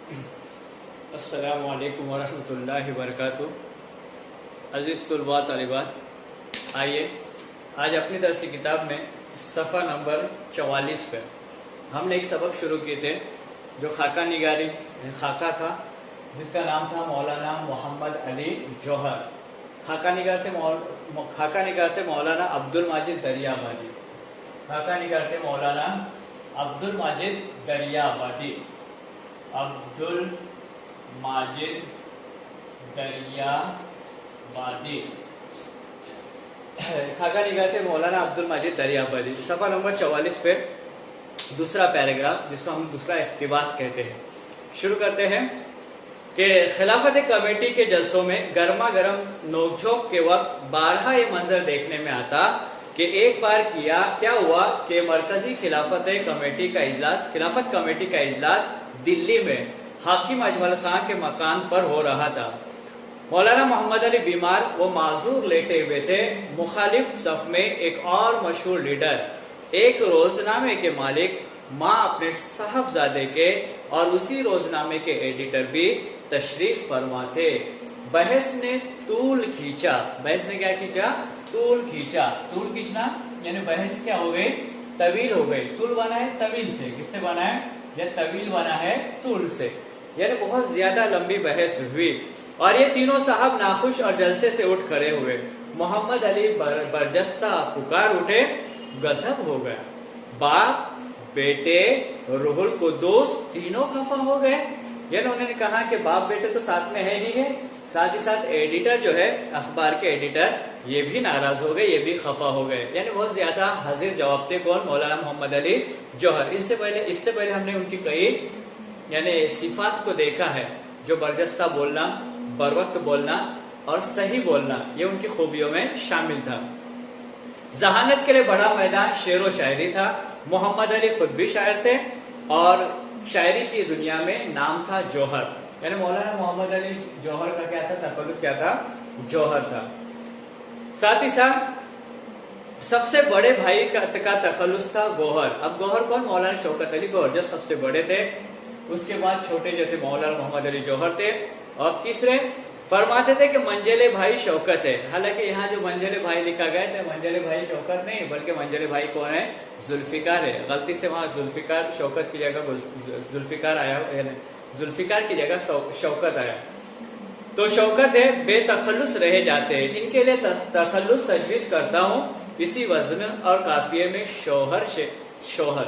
السلام علیکم ورحمۃ اللہ وبرکاتہ۔ عزیز طلباء طالبات، آئیے آج اپنی درسی کتاب میں صفحہ نمبر 44 پہ ہم نے ایک سبق شروع کیے تھے جو خاکہ نگاری خاکہ تھا، جس کا نام تھا مولانا محمد علی جوہر۔ خاکہ نگار تھے مولانا عبد الماجد دریابادی۔ خاکہ نگار تھے مولانا عبد الماجد دریابادی۔ عبد الماجد دریابادی خاکہ نگار تھے مولانا عبد الماجد دریابادی۔ صفحہ نمبر 44 پہ دوسرا پیراگراف، جس کو ہم دوسرا اقتباس کہتے ہیں، شروع کرتے ہیں کہ خلافت کمیٹی کے جلسوں میں گرما گرم نوک جھوک کے وقت بارہا یہ منظر دیکھنے میں آتا کہ ایک بار کیا ہوا کہ مرکزی خلافت کمیٹی کا اجلاس دلی میں حاکم اجمل خان کے مکان پر ہو رہا تھا۔ مولانا محمد علی بیمار و معذور لیٹے ہوئے تھے۔ مخالف صف میں ایک اور مشہور لیڈر، ایک روزنامے کے مالک، ماں اپنے صاحبزادے کے اور اسی روزنامے کے ایڈیٹر بھی تشریف فرما تھے۔ بحث نے طول کھینچا۔ بحث نے کیا کھینچا؟ طول کھینچا۔ طول کھینچنا یعنی بحث کیا ہو گئی؟ طویل ہو گئی۔ طول بنا ہے طویل سے، کس سے بنا ہے؟ یا طویل بنا ہے طول سے، یعنی بہت زیادہ لمبی بحث ہوئی، اور یہ تینوں صاحب ناخوش اور جلسے سے اٹھ کھڑے ہوئے۔ محمد علی برجستہ پکار اٹھے، غضب ہو گیا۔ باپ، بیٹے، روح القدس تینوں خفا ہو گئے۔ یعنی انہوں نے کہا کہ باپ بیٹے تو ساتھ میں ہے ہی ہے، ساتھ ہی ساتھ ایڈیٹر جو ہے، اخبار کے ایڈیٹر، یہ بھی ناراض ہو گئے، یہ بھی خفا ہو گئے۔ یعنی بہت زیادہ حاضر جواب تھے کون؟ مولانا محمد علی جوہر۔ اس سے پہلے ہم نے ان کی کئی یعنی صفات کو دیکھا ہے، جو برجستہ بولنا، بر وقت بولنا اور صحیح بولنا، یہ ان کی خوبیوں میں شامل تھا۔ ذہانت کے لیے بڑا میدان شعر و شاعری تھا۔ محمد علی خود بھی شاعر تھے اور شاعری کی دنیا میں نام تھا جوہر۔ یعنی مولانا محمد علی جوہر کا کیا تھا؟ تخلص کیا تھا؟ جوہر تھا۔ ساتھ ہی ساتھ سب سے بڑے بھائی کا تخلص تھا گوہر۔ اب گوہر کون؟ مولانا شوکت علی گوہر، جو سب سے بڑے تھے۔ اس کے بعد چھوٹے جو تھے مولانا محمد علی جوہر تھے، اور تیسرے فرماتے تھے کہ منجلے بھائی شوکت ہے۔ حالانکہ یہاں جو منجلے بھائی لکھا گیا تھا، منجلے بھائی شوکت نہیں بلکہ منجلے بھائی کون ہے؟ ذوالفقار ہے۔ غلطی سے وہاں ذوالفقار شوکت کی جگہ ذوالفقار آیا، ذوالفقار کی جگہ شوکت آیا، تو شوکت ہے بے تخلص رہ جاتے ہیں۔ ان کے لیے تخلص تجویز کرتا ہوں، اسی وزن اور قافیے میں شوہر۔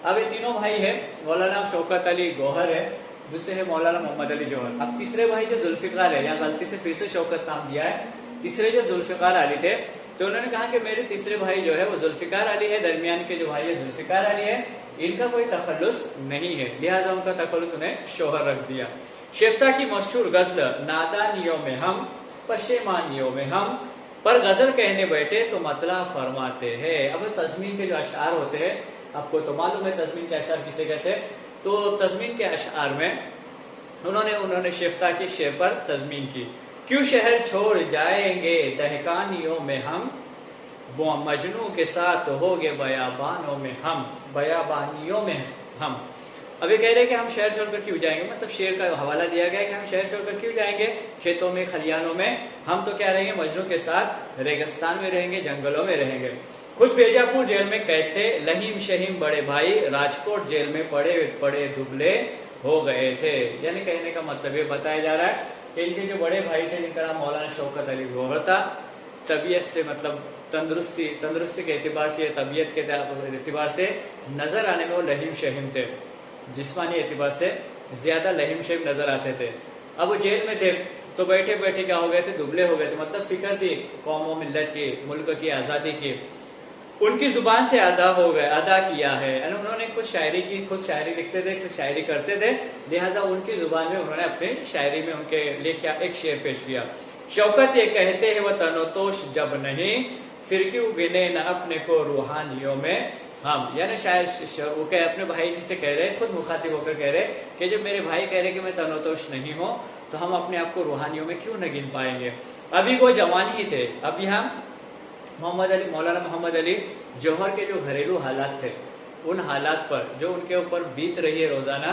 اب یہ تینوں بھائی ہیں، مولانا شوکت علی گوہر ہے، دوسرے ہے مولانا محمد علی جوہر۔ اب تیسرے بھائی جو ذوالفقار ہے، یہاں غلطی سے پھر سے شوکت نام دیا ہے، تیسرے جو ذوالفقار علی تھے، تو انہوں نے کہا کہ میرے تیسرے بھائی جو ہے وہ ذوالفقار علی ہے، درمیان کے جو بھائی ہے ذوالفقار علی ہے، ان کا کوئی تخلص نہیں ہے، لہٰذا ان کا تخلص انہیں شوہر رکھ دیا۔ شیفتہ کی مشہور غزل نادانیوں میں ہم، پشیمانیوں میں ہم، پر غزل کہنے بیٹھے تو مطلع فرماتے ہیں۔ اب تضمین کے جو اشعار ہوتے ہیں، آپ کو تو معلوم ہے تضمین کے اشعار کسے کہتے ہیں، تو تضمین کے اشعار میں انہوں نے شیفتہ کے شعر پر تضمین کی۔ کیوں شہر چھوڑ جائیں گے دہقانیوں میں ہم، مجنوں کے ساتھ ہوگے بیابانوں میں ہم، بیابانیوں میں ہم۔ اب یہ کہہ رہے کہ ہم شہر چھوڑ کر کیوں جائیں گے، مطلب شعر کا حوالہ دیا گیا کہ ہم شہر چھوڑ کر کیوں جائیں گے، کھیتوں میں، کھلیانوں میں، ہم تو کیا رہیں گے؟ مجنوں کے ساتھ ریگستان میں رہیں گے، جنگلوں میں رہیں گے۔ خود بیجاپور جیل میں قید تھے لہیم شہیم بڑے بھائی، راجکوٹ جیل میں پڑے دبلے ہو گئے تھے۔ یعنی کہنے کا مطلب یہ بتایا جا رہا ہے کہ ان کے جو بڑے بھائی تھے، جن کا نام مولانا شوکت علی گوہر تھا، طبیعت سے مطلب تندرستی کے اعتبار سے، طبیعت کے اعتبار سے نظر آنے میں وہ لہیم شہیم تھے، جسمانی اعتبار سے زیادہ لہیم شہیم نظر آتے تھے۔ اب وہ جیل میں تھے تو بیٹھے بیٹھے کیا ہو گئے تھے؟ دبلے ہو گئے تھے، مطلب فکر تھی قوم و ملت کی، ملک کی آزادی کی، ان کی زبان سے ادا کیا ہے۔ یعنی انہوں نے خود شاعری لکھتے تھے، خود شاعری کرتے تھے، لہٰذا ان کی زبان میں انہوں نے اپنی شاعری میں ان کے لیے کیا ایک شعر پیش کیا۔ شوکت یہ کہتے ہیں وہ تنوتوش جب نہیں، پھر کیوں گنے نہ اپنے کو روحانیوں میں ہم۔ یعنی شاید وہ کہ اپنے بھائی سے کہہ رہے، خود مخاطب ہو کر کہہ رہے کہ جب میرے بھائی کہہ رہے کہ میں تنوتوش نہیں ہوں، تو ہم اپنے آپ کو روحانیوں میں کیوں نہ گن پائیں گے۔ ابھی وہ جوان ہی تھے۔ اب یہاں مولانا محمد علی جوہر کے جو گھریلو حالات تھے، ان حالات پر جو ان کے اوپر بیت رہی ہے روزانہ،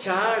4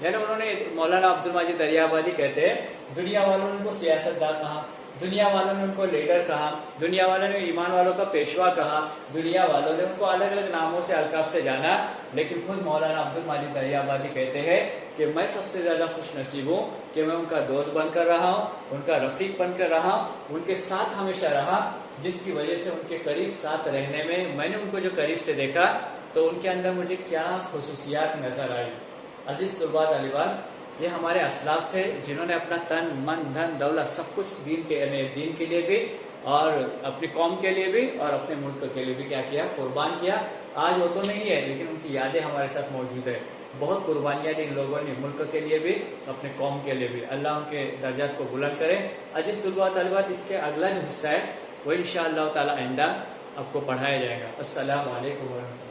یعنی انہوں نے مولانا عبد المجید دریابادی کہتے ہیں دنیا والوں نے ان کو سیاستدان کہا، دنیا والوں نے ان کو لیڈر کہا، دنیا والوں نے ایمان والوں کا پیشوا کہا، دنیا والوں نے ان کو الگ الگ ناموں سے القاب سے جانا، لیکن خود مولانا عبد المجید دریابادی کہتے ہیں کہ میں سب سے زیادہ خوش نصیب ہوں کہ میں ان کا دوست بن کر رہا ہوں، ان کا رفیق بن کر رہا ہوں، ان کے ساتھ ہمیشہ رہا، جس کی وجہ سے ان کے قریب ساتھ رہنے میں نے ان کو جو قریب سے دیکھا تو ان کے اندر مجھے کیا خصوصیات نظر آئی۔ عزیز طلباء طالبان، یہ ہمارے اسلاف تھے جنہوں نے اپنا تن من دھن دولت سب کچھ دین کے لیے بھی اور اپنی قوم کے لیے بھی اور اپنے ملک کے لیے بھی کیا کیا، قربان کیا۔ آج وہ تو نہیں ہے لیکن ان کی یادیں ہمارے ساتھ موجود ہے۔ بہت قربانیاں دی ان لوگوں نے ملک کے لیے بھی اپنے قوم کے لیے بھی۔ اللہ ان کے درجات کو بلند کرے۔ عزیز طلباء طالبات، اس کے اگلا جو حصہ ہے وہ انشاءاللہ تعالی آئندہ آپ کو پڑھایا جائے گا۔ السلام علیکم ورحمۃ اللہ۔